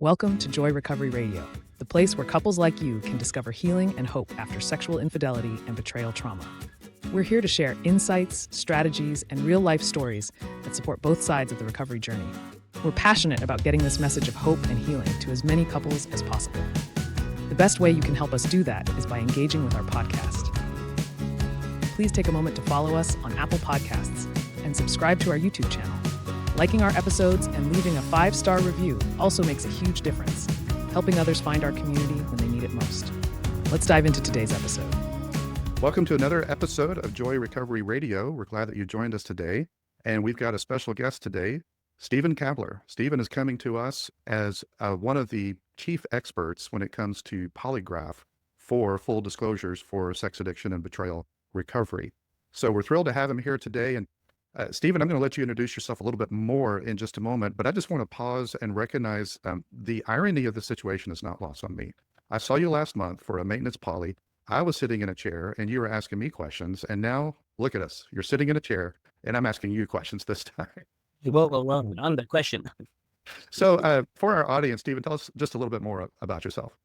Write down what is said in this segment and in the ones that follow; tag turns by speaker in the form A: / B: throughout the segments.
A: Welcome to Joy Recovery Radio, the place where couples like you can discover healing and hope after sexual infidelity and betrayal trauma. We're here to share insights, strategies, and real-life stories that support both sides of the recovery journey. We're passionate about getting this message of hope and healing to as many couples as possible. The best way you can help us do that is by engaging with our podcast. Please take a moment to follow us on Apple Podcasts and subscribe to our YouTube channel. Liking our episodes and leaving a 5-star review also makes a huge difference, helping others find our community when they need it most. Let's dive into today's episode.
B: Welcome to another episode of Joy Recovery Radio. We're glad that you joined us today. And we've got a special guest today, Stephen Kabler. Stephen is coming to us as one of the chief experts when it comes to polygraph for full disclosures for sex addiction and betrayal recovery. So we're thrilled to have him here today. And Stephen, I'm going to let you introduce yourself a little bit more in just a moment, but I just want to pause and recognize the irony of the situation is not lost on me. I saw you last month for a maintenance poly. I was sitting in a chair and you were asking me questions, and now look at us. You're sitting in a chair and I'm asking you questions this time.
C: Well, on the question.
B: So for our audience, Stephen, tell us just a little bit more about yourself.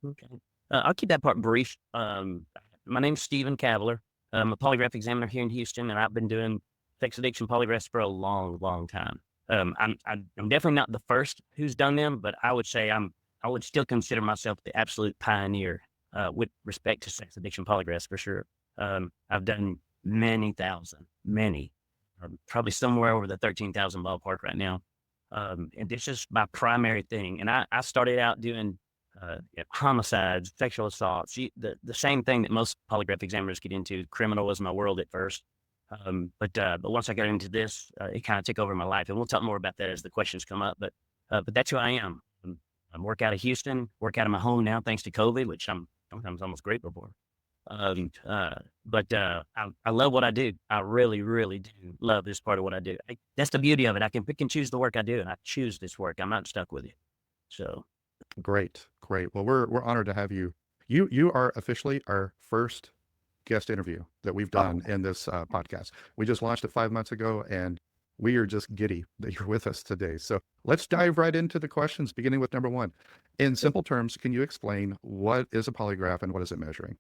C: Okay. I'll keep that part brief. My name's Stephen Kabler. I'm a polygraph examiner here in Houston, and I've been doing sex addiction polygraphs for a long time. I'm definitely not the first who's done them, but I would say I would still consider myself the absolute pioneer with respect to sex addiction polygraphs for sure. I've done many thousand, probably somewhere over the 13,000 ballpark right now. And this is my primary thing. And I started out doing homicides, sexual assaults, the same thing that most polygraph examiners get into. Criminal was my world at first. But once I got into this, it kind of took over my life. And we'll talk more about that as the questions come up. But that's who I am. I work out of Houston, work out of my home now, thanks to COVID, which I'm sometimes almost grateful for. But I love what I do. I really do love this part of what I do. That's the beauty of it. I can pick and choose the work I do, and I choose this work. I'm not stuck with it. So
B: Great. Well, we're honored to have you. You are officially our first guest interview that we've done in this podcast. We just launched it 5 months ago, and we are just giddy that you're with us today. So let's dive right into the questions, beginning with number one. In simple terms, can you explain what is a polygraph and what is it measuring?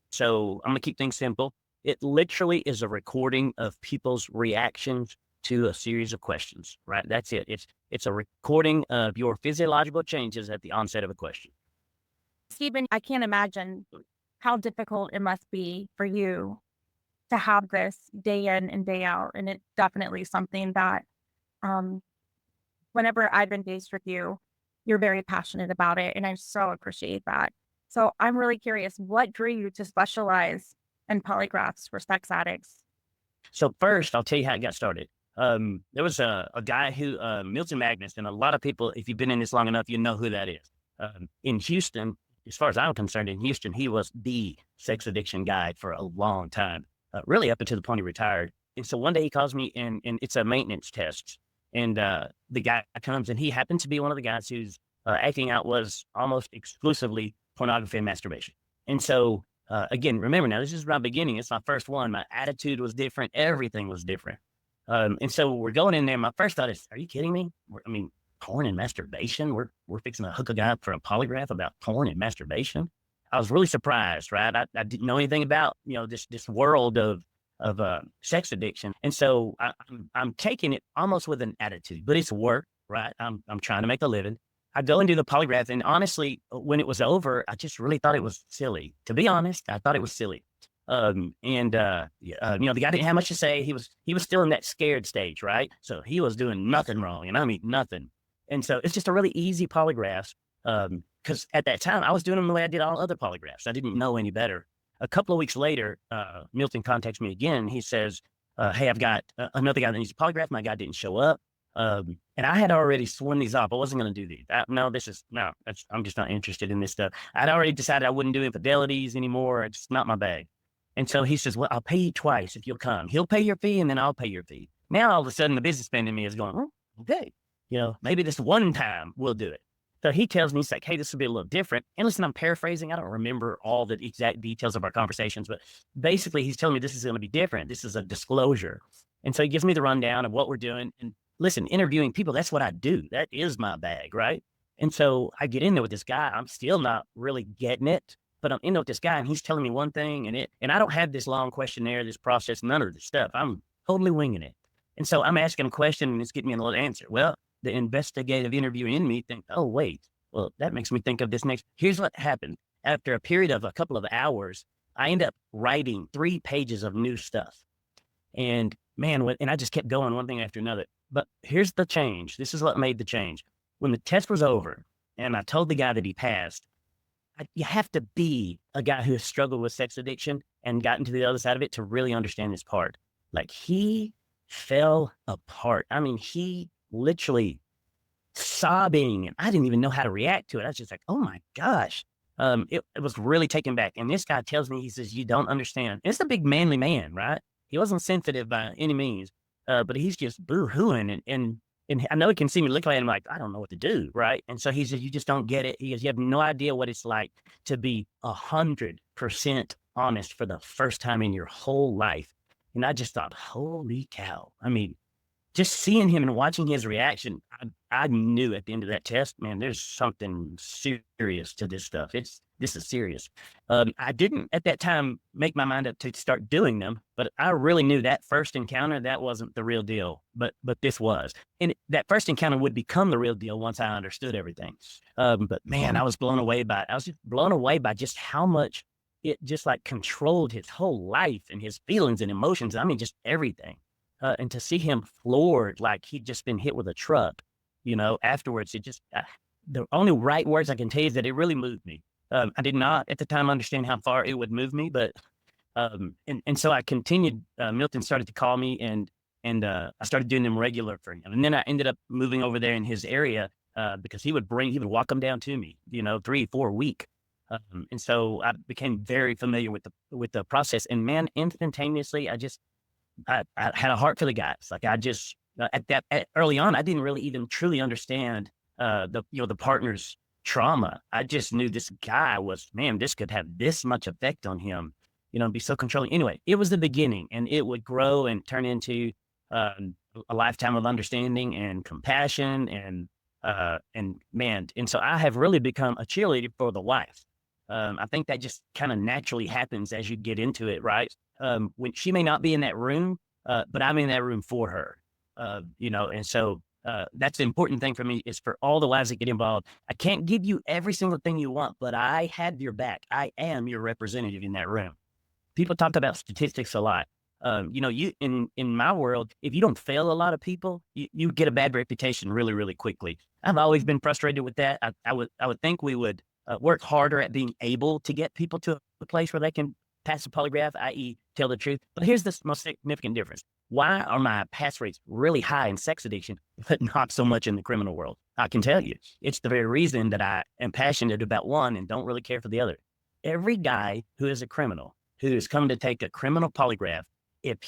C: So I'm going to keep things simple. It literally is a recording of people's reactions to a series of questions, right? That's it. It's a recording of your physiological changes at the onset of a question.
D: Stephen, I can't imagine how difficult it must be for you to have this day in and day out. And it's definitely something that whenever I've engaged with you, you're very passionate about it. And I so appreciate that. So I'm really curious, what drew you to specialize in polygraphs for sex addicts?
C: So first, I'll tell you how it got started. There was a guy who, Milton Magnus, and a lot of people, if you've been in this long enough, you know who that is. In Houston, as far as I'm concerned, in Houston, he was the sex addiction guy for a long time, really up until the point he retired. And so one day he calls me and it's a maintenance test. And the guy comes, and he happened to be one of the guys whose acting out was almost exclusively pornography and masturbation. And so, again, remember now, this is my beginning. It's my first one. My attitude was different. Everything was different. And so we're going in there. My first thought is, are you kidding me? Porn and masturbation? We're fixing to hook a guy up for a polygraph about porn and masturbation? I was really surprised, right? I didn't know anything about, this world of sex addiction. And so I'm taking it almost with an attitude, but it's work, right? I'm trying to make a living. I go and do the polygraph, and honestly, when it was over, I just really thought it was silly. To be honest, I thought it was silly. The guy didn't have much to say. He was still in that scared stage, right? So he was doing nothing wrong, and I mean nothing. And so it's just a really easy polygraph. Because at that time I was doing them the way I did all other polygraphs. I didn't know any better. A couple of weeks later, Milton contacts me again. He says, "Hey, I've got another guy that needs a polygraph. My guy didn't show up." And I had already sworn these off. I wasn't going to do these. I'm just not interested in this stuff. I'd already decided I wouldn't do infidelities anymore. It's not my bag. And so he says, "Well, I'll pay you twice if you'll come. He'll pay your fee, and then I'll pay your fee." Now, all of a sudden, the businessman in me is going, okay, maybe this one time we'll do it. So he tells me, he's like, "Hey, this will be a little different." And listen, I'm paraphrasing. I don't remember all the exact details of our conversations, but basically he's telling me this is going to be different. This is a disclosure. And so he gives me the rundown of what we're doing. And listen, interviewing people, that's what I do. That is my bag, right? And so I get in there with this guy. I'm still not really getting it, but I'm in there with this guy and he's telling me one thing and I don't have this long questionnaire, this process, none of this stuff. I'm totally winging it. And so I'm asking a question and it's getting me a little answer. Well, the investigative interviewer in me think, oh, wait, well, that makes me think of this next. Here's what happened. After a period of a couple of hours, I end up writing 3 pages of new stuff. And man, and I just kept going one thing after another. But here's the change. This is what made the change. When the test was over and I told the guy that he passed, you have to be a guy who has struggled with sex addiction and gotten to the other side of it to really understand this part. Like he fell apart. I mean, he literally sobbing and I didn't even know how to react to it. I was just like, oh my gosh. It was really taken back. And this guy tells me, he says, you don't understand. And it's a big manly man, right? He wasn't sensitive by any means, but he's just boo-hooing. And I know he can see me looking at him like, I don't know what to do, right? And so he says, you just don't get it. He goes, you have no idea what it's like to be 100% honest for the first time in your whole life. And I just thought, holy cow. I mean, just seeing him and watching his reaction, I knew at the end of that test, man, there's something serious to this stuff. This is serious. I didn't at that time make my mind up to start doing them, but I really knew that first encounter, that wasn't the real deal, but this was. And that first encounter would become the real deal once I understood everything. But man, I was blown away by it. I was just blown away by just how much it just like controlled his whole life and his feelings and emotions. I mean, just everything. And to see him floored, like he'd just been hit with a truck, afterwards, it just, the only right words I can tell you is that it really moved me. I did not at the time understand how far it would move me, but, and so I continued, Milton started to call me and I started doing them regular for him. And then I ended up moving over there in his area, because he would walk them down to me, 3, 4 a week. And so I became very familiar with the process, and man, instantaneously, I had a heart for the guys. Like I just, early on, I didn't really even truly understand, the partner's trauma. I just knew this guy this could have this much effect on him, and be so controlling. Anyway, it was the beginning and it would grow and turn into, a lifetime of understanding and compassion and so I have really become a cheerleader for the wife. I think that just kind of naturally happens as you get into it, right? When she may not be in that room, but I'm in that room for her, and so that's the important thing for me is for all the wives that get involved. I can't give you every single thing you want, but I have your back. I am your representative in that room. People talk about statistics a lot. You in my world, if you don't fail a lot of people, you get a bad reputation really, really quickly. I've always been frustrated with that. I would think we would work harder at being able to get people to a place where they can pass a polygraph, i.e. tell the truth. But here's the most significant difference. Why are my pass rates really high in sex addiction, but not so much in the criminal world? I can tell you, it's the very reason that I am passionate about one and don't really care for the other. Every guy who is a criminal, who is coming to take a criminal polygraph, if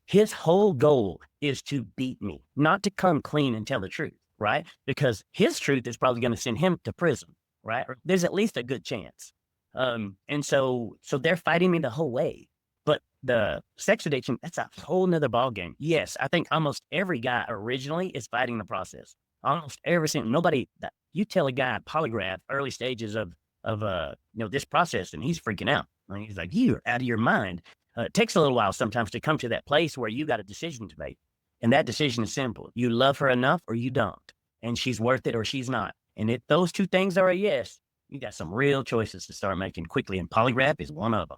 C: his whole goal is to beat me, not to come clean and tell the truth, right? Because his truth is probably going to send him to prison, right? Or there's at least a good chance. And so they're fighting me the whole way. But the sex addiction, that's a whole nother ballgame. Yes, I think almost every guy originally is fighting the process. Almost every single, nobody, you tell a guy polygraph early stages of this process and he's freaking out. And he's like, you're out of your mind. It takes a little while sometimes to come to that place where you got a decision to make. And that decision is simple. You love her enough or you don't. And she's worth it or she's not. And if those two things are a yes, you got some real choices to start making quickly. And polygraph is one of them.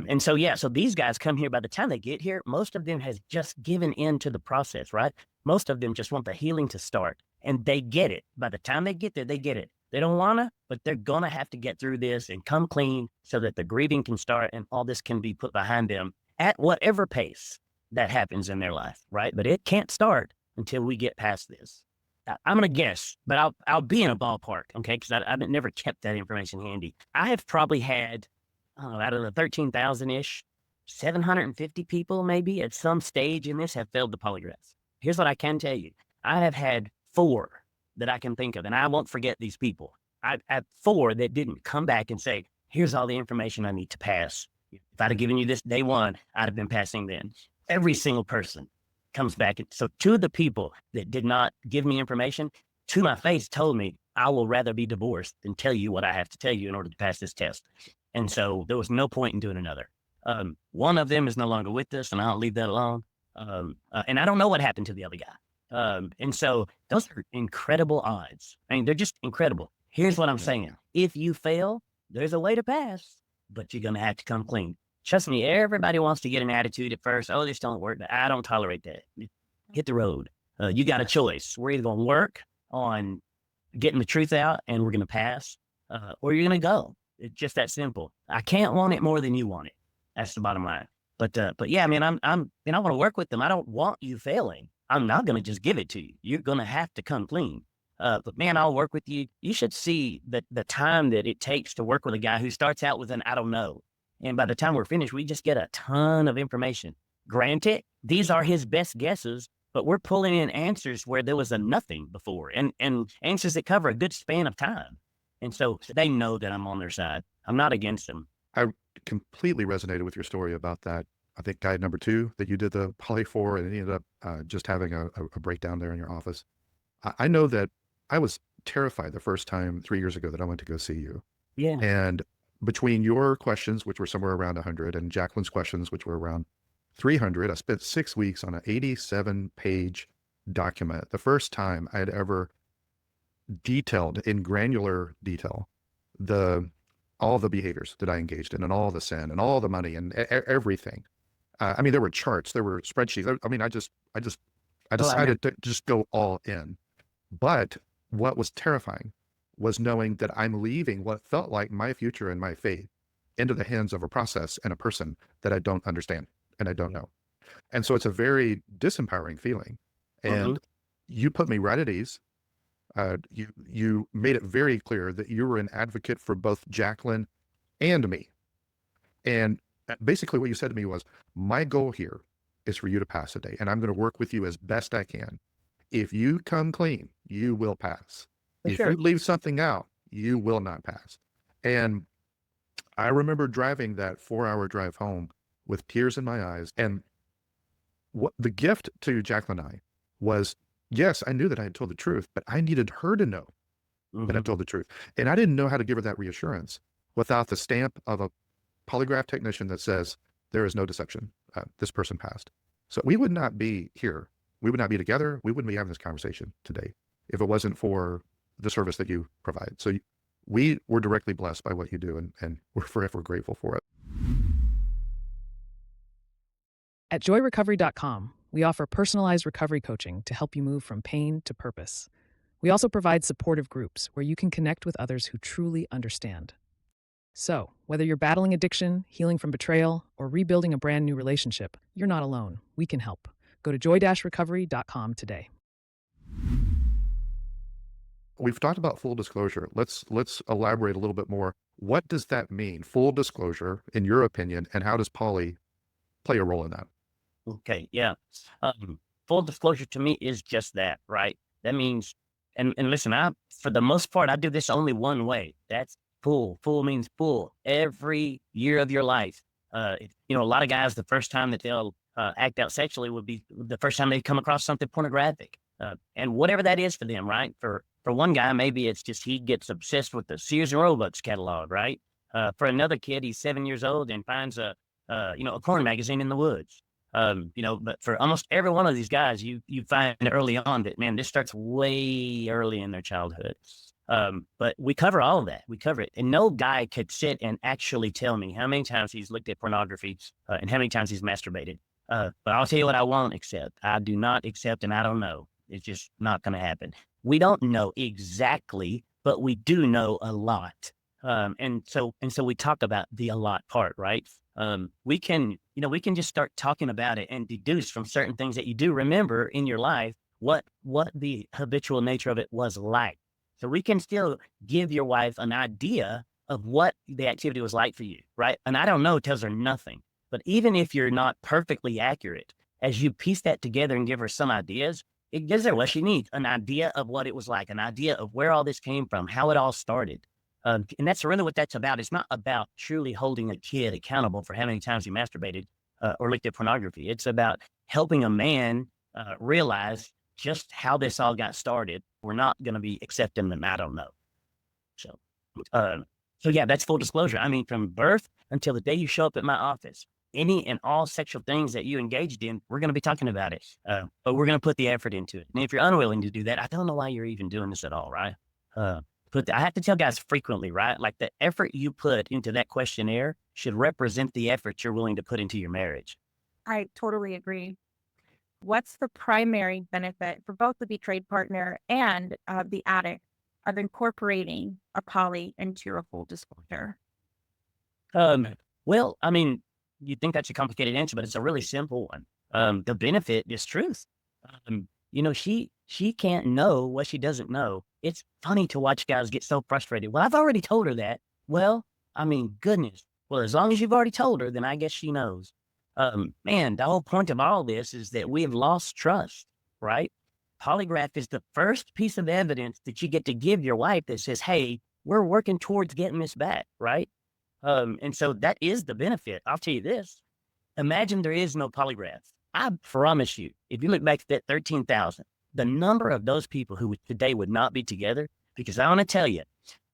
C: And so, so these guys come here. By the time they get here, most of them has just given in to the process, right? Most of them just want the healing to start and they get it. By the time they get there, they get it. They don't want to, but they're going to have to get through this and come clean so that the grieving can start and all this can be put behind them at whatever pace that happens in their life, right? But it can't start until we get past this. I'm going to guess, but I'll be in a ballpark, okay? Because I've never kept that information handy. I have probably had, out of the 13,000-ish, 750 people maybe at some stage in this have failed the polygraphs. Here's what I can tell you. I have had 4 that I can think of, and I won't forget these people. I have 4 that didn't come back and say, here's all the information I need to pass. If I'd have given you this day one, I'd have been passing then. Every single person comes back. So 2 of the people that did not give me information, to my face told me, I will rather be divorced than tell you what I have to tell you in order to pass this test. And so there was no point in doing another. One of them is no longer with us, and I'll leave that alone. And I don't know what happened to the other guy. And so those are incredible odds. I mean, they're just incredible. Here's what I'm saying. If you fail, there's a way to pass, but you're going to have to come clean. Trust me, everybody wants to get an attitude at first. Oh, this don't work. I don't tolerate that. Hit the road. You got a choice. We're either going to work on getting the truth out and we're going to pass, or you're going to go. It's just that simple. I can't want it more than you want it. That's the bottom line. But yeah, I mean, I want to work with them. I don't want you failing. I'm not going to just give it to you. You're going to have to come clean. But man, I'll work with you. You should see the time that it takes to work with a guy who starts out with an I don't know. And by the time we're finished, we just get a ton of information. Granted, these are his best guesses, but we're pulling in answers where there was a nothing before, and answers that cover a good span of time. And so they know that I'm on their side. I'm not against them.
B: I completely resonated with your story about that. I think guy number 2 that you did the poly for, and he ended up just having a breakdown there in your office. I know that I was terrified the first time 3 years ago that I went to go see you.
C: Yeah.
B: And between your questions, which were somewhere around 100, and Jacqueline's questions, which were around 300, I spent 6 weeks on an 87-page document. The first time I had ever detailed in granular detail all the behaviors that I engaged in, and all the sin, and all the money, and everything. I mean, there were charts, there were spreadsheets. I mean, I decided to just go all in. But what was terrifying was knowing that I'm leaving what felt like my future and my faith into the hands of a process and a person that I don't understand and I don't know. And so it's a very disempowering feeling. And you put me right at ease. You made it very clear that you were an advocate for both Jacqueline and me. And basically what you said to me was, my goal here is for you to pass today, and I'm going to work with you as best I can. If you come clean, you will pass. If you leave something out, you will not pass. And I remember driving that 4-hour drive home with tears in my eyes. And what the gift to Jacqueline and I was, yes, I knew that I had told the truth, but I needed her to know that I told the truth. And I didn't know how to give her that reassurance without the stamp of a polygraph technician that says there is no deception. This person passed. So we would not be here. We would not be together. We wouldn't be having this conversation today if it wasn't for the service that you provide. So we were directly blessed by what you do, and we're forever grateful for it.
A: At joyrecovery.com, we offer personalized recovery coaching to help you move from pain to purpose. We also provide supportive groups where you can connect with others who truly understand. So, whether you're battling addiction, healing from betrayal, or rebuilding a brand new relationship, you're not alone. We can help. Go to joy-recovery.com today.
B: We've talked about full disclosure. Let's elaborate a little bit more. What does that mean? Full disclosure, in your opinion, and how does poly play a role in that?
C: Okay, yeah. Full disclosure to me is just that, right? That means, and listen, for the most part, I do this only one way. That's full. Full means full. Every year of your life. A lot of guys, the first time that they'll act out sexually would be the first time they come across something pornographic. And whatever that is for them, right? For one guy, maybe it's just he gets obsessed with the Sears and Roebuck's catalog, right? For another kid, he's 7 years old and finds a porn magazine in the woods. But for almost every one of these guys, you find early on that, man, this starts way early in their childhood. But we cover all of that. We cover it. And no guy could sit and actually tell me how many times he's looked at pornography and how many times he's masturbated. But I'll tell you what I won't accept. I do not accept, and I don't know. It's just not going to happen. We don't know exactly, but we do know a lot. And so we talk about the a lot part, right? We can just start talking about it and deduce from certain things that you do remember in your life what the habitual nature of it was like. So we can still give your wife an idea of what the activity was like for you, right? And I don't know tells her nothing. But even if you're not perfectly accurate, as you piece that together and give her some ideas, it gives her what she needs, an idea of what it was like, an idea of where all this came from, how it all started. And that's really what that's about. It's not about truly holding a kid accountable for how many times he masturbated or looked at pornography. It's about helping a man realize just how this all got started, we're not going to be accepting them. I don't know. So, uh, so yeah, that's full disclosure. I mean, from birth until the day you show up at my office, any and all sexual things that you engaged in, we're going to be talking about it. But we're going to put the effort into it. And if you're unwilling to do that, I don't know why you're even doing this at all, right? I have to tell guys frequently, right? Like the effort you put into that questionnaire should represent the effort you're willing to put into your marriage.
D: I totally agree. What's the primary benefit for both the betrayed partner and the addict of incorporating a poly into a full disclosure?
C: Well, I mean, you think that's a complicated answer, but it's a really simple one. The benefit is truth. She can't know what she doesn't know. It's funny to watch guys get so frustrated. Well, I've already told her that. Well, I mean, goodness. Well, as long as you've already told her, then I guess she knows. Man, the whole point of all this is that we have lost trust, right? Polygraph is the first piece of evidence that you get to give your wife that says, hey, we're working towards getting this back, right? And so that is the benefit. I'll tell you this. Imagine there is no polygraph. I promise you, if you look back at that 13,000, the number of those people who today would not be together, because I want to tell you,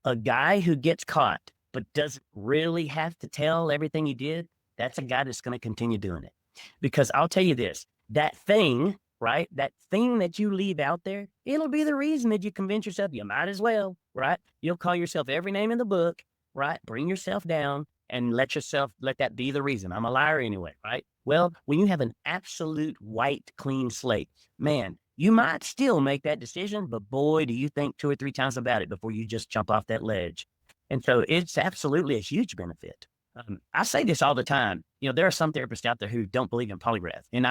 C: a guy who gets caught but doesn't really have to tell everything he did, that's a guy that's going to continue doing it. Because I'll tell you this, that thing, right? That thing that you leave out there, it'll be the reason that you convince yourself you might as well, right? You'll call yourself every name in the book, right? Bring yourself down and let that be the reason. I'm a liar anyway, right? Well, when you have an absolute white, clean slate, man, you might still make that decision, but boy, do you think 2 or 3 times about it before you just jump off that ledge. And so it's absolutely a huge benefit. I say this all the time. There are some therapists out there who don't believe in polygraph. And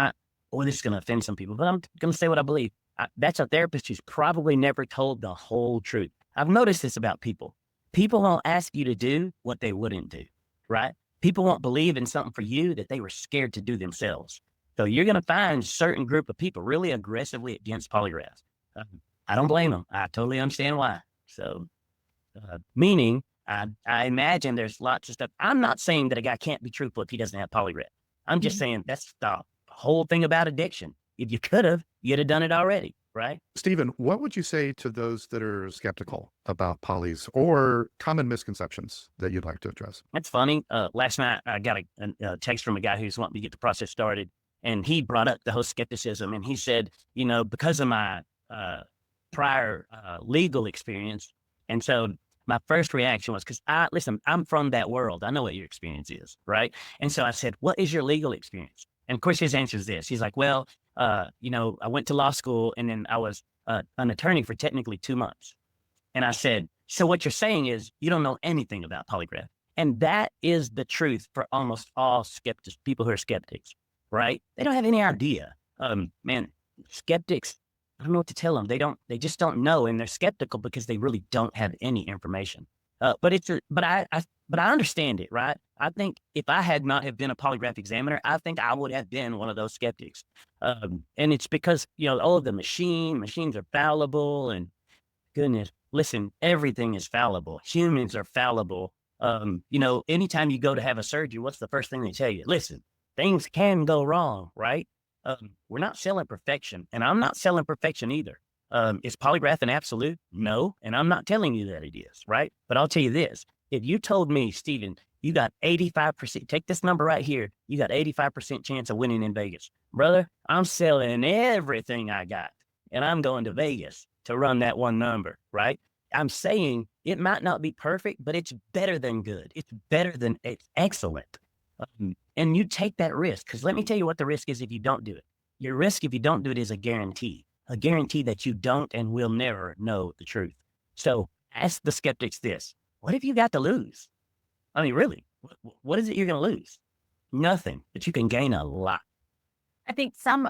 C: this is going to offend some people, but I'm going to say what I believe. That's a therapist who's probably never told the whole truth. I've noticed this about people. People won't ask you to do what they wouldn't do, right? People won't believe in something for you that they were scared to do themselves. So you're going to find a certain group of people really aggressively against polygraphs. I don't blame them. I totally understand why. So, meaning, I imagine there's lots of stuff. I'm not saying that a guy can't be truthful if he doesn't have polygraph. I'm just saying that's the whole thing about addiction. If you could have, you'd have done it already, right?
B: Stephen, what would you say to those that are skeptical about polys or common misconceptions that you'd like to address?
C: That's funny. Last night, I got a text from a guy who's wanting to get the process started, and he brought up the whole skepticism, and he said, because of my prior legal experience, and so my first reaction was, because I'm from that world. I know what your experience is, right? And so I said, what is your legal experience? And of course, his answer is this. He's like, well, I went to law school and then I was an attorney for technically 2 months. And I said, so what you're saying is you don't know anything about polygraph. And that is the truth for almost all people who are skeptics, right? They don't have any idea. Skeptics, I don't know what to tell them. They just don't know. And they're skeptical because they really don't have any information. But I understand it, right? I think if I had not have been a polygraph examiner, I think I would have been one of those skeptics. And it's because, the machines are fallible, and goodness, listen, everything is fallible. Humans are fallible. Anytime you go to have a surgery, what's the first thing they tell you? Listen, things can go wrong, right? We're not selling perfection, and I'm not selling perfection either. Is polygraph an absolute? No. And I'm not telling you that it is, right? But I'll tell you this. If you told me, Stephen, you got 85%, take this number right here, you got 85% chance of winning in Vegas. Brother, I'm selling everything I got, and I'm going to Vegas to run that one number, right? I'm saying it might not be perfect, but it's better than good. It's excellent. And you take that risk, because let me tell you what the risk is if you don't do it. Your risk if you don't do it is a guarantee that you don't and will never know the truth. So ask the skeptics this: what have you got to lose? I mean, really, what is it you're going to lose? Nothing, but you can gain a lot.
D: I think some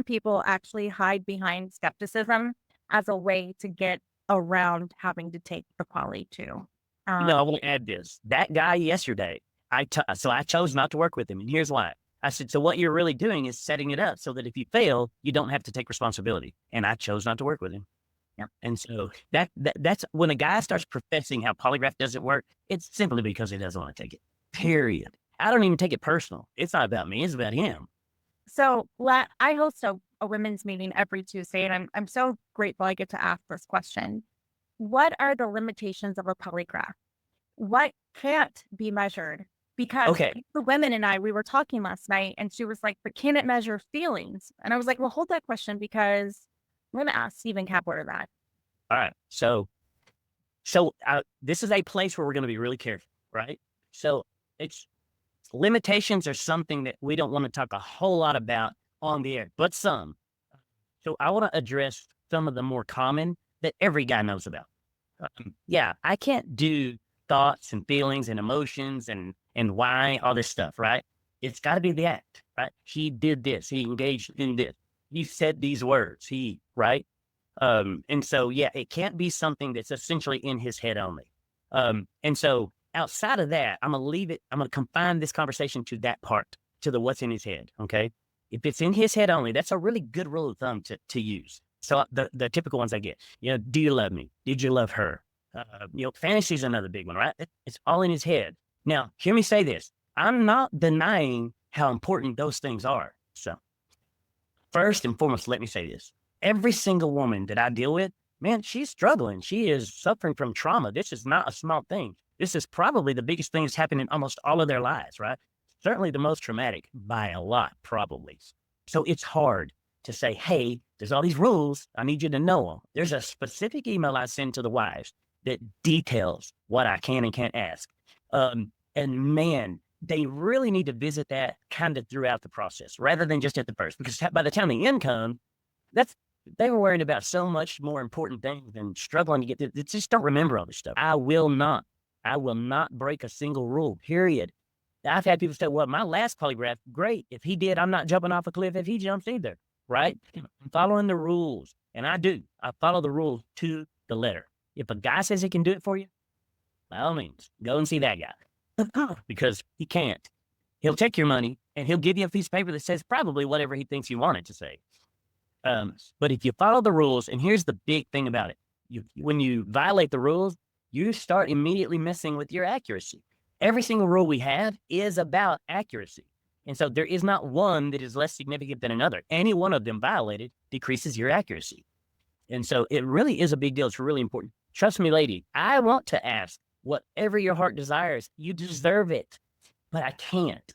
D: people actually hide behind skepticism as a way to get around having to take the poly too.
C: I want to add this. That guy yesterday, I chose not to work with him, and here's why. I said, so what you're really doing is setting it up so that if you fail, you don't have to take responsibility. And I chose not to work with him.
D: Yep.
C: And so that's when a guy starts professing how polygraph doesn't work, it's simply because he doesn't want to take it, period. I don't even take it personal. It's not about me. It's about him.
D: So I host a women's meeting every Tuesday, and I'm so grateful I get to ask this question. What are the limitations of a polygraph? What can't be measured? Because
C: Okay.
D: the women and we were talking last night, and she was like, but can it measure feelings? And I was like, well, hold that question, because I'm going to ask Stephen Kapler that.
C: All right. So this is a place where we're going to be really careful, right? So it's limitations are something that we don't want to talk a whole lot about on the air, but some. So I want to address some of the more common that every guy knows about. Yeah, I can't do thoughts and feelings and emotions and why, all this stuff, right? It's got to be the act, right? He did this. He engaged in this. He said these words. Right? And so, yeah, it can't be something that's essentially in his head only. And so outside of that, I'm going to confine this conversation to that part, to the what's in his head. Okay. If it's in his head only, that's a really good rule of thumb to use. So the typical ones I get, do you love me? Did you love her? Fantasy is another big one, right? It's all in his head. Now, hear me say this. I'm not denying how important those things are. So first and foremost, let me say this. Every single woman that I deal with, man, she's struggling. She is suffering from trauma. This is not a small thing. This is probably the biggest thing that's happened in almost all of their lives, right? Certainly the most traumatic by a lot, probably. So it's hard to say, hey, there's all these rules. I need you to know them. There's a specific email I send to the wives that details what I can and can't ask. And man, they really need to visit that kind of throughout the process rather than just at the first, because by the time the end comes, they were worried about so much more important things than struggling to get this. They just don't remember all this stuff. I will not break a single rule, period. I've had people say, well, my last polygraph, great. If he did, I'm not jumping off a cliff if he jumps either, right? I'm following the rules, and I do. I follow the rules to the letter. If a guy says he can do it for you, by all means, go and see that guy because he can't. He'll take your money, and he'll give you a piece of paper that says probably whatever he thinks you want it to say. But if you follow the rules, and here's the big thing about it, when you violate the rules, you start immediately messing with your accuracy. Every single rule we have is about accuracy. And so there is not one that is less significant than another. Any one of them violated decreases your accuracy. And so it really is a big deal. It's really important. Trust me, lady, I want to ask whatever your heart desires. You deserve it, but I can't.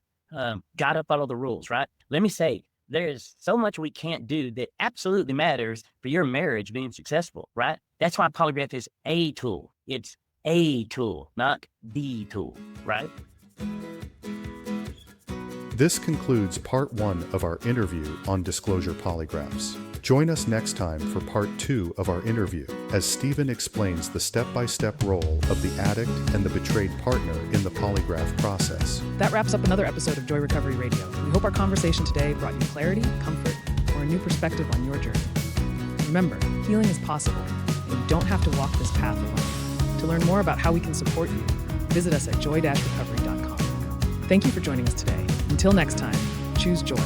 C: Gotta follow the rules, right? Let me say, there's so much we can't do that absolutely matters for your marriage being successful, right? That's why polygraph is a tool. It's a tool, not the tool, right?
B: This concludes part 1 of our interview on disclosure polygraphs. Join us next time for part 2 of our interview as Stephen explains the step-by-step role of the addict and the betrayed partner in the polygraph process.
A: That wraps up another episode of Joy Recovery Radio. We hope our conversation today brought you clarity, comfort, or a new perspective on your journey. Remember, healing is possible, and you don't have to walk this path alone. To learn more about how we can support you, visit us at joy-recovery.com. Thank you for joining us today. Until next time, choose joy.